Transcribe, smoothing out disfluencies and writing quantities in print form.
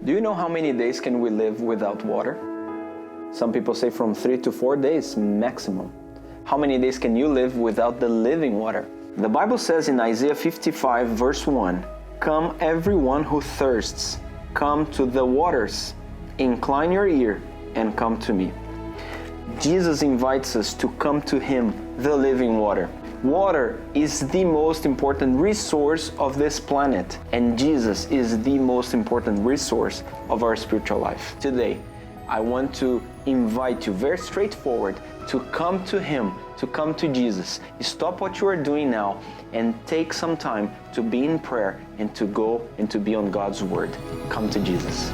Do you know how many days can we live without water? Some people say from 3 to 4 days maximum. How many days can you live without the living water? The Bible says in Isaiah 55 verse 1, "Come everyone who thirsts, come to the waters, incline your ear and come to me." Jesus invites us to come to Him, the living water. Water is the most important resource of this planet, and Jesus is the most important resource of our spiritual life. Today, I want to invite you very straightforward to come to Him, to come to Jesus. Stop what you are doing now and take some time to be in prayer and to go and to be on God's Word. Come to Jesus.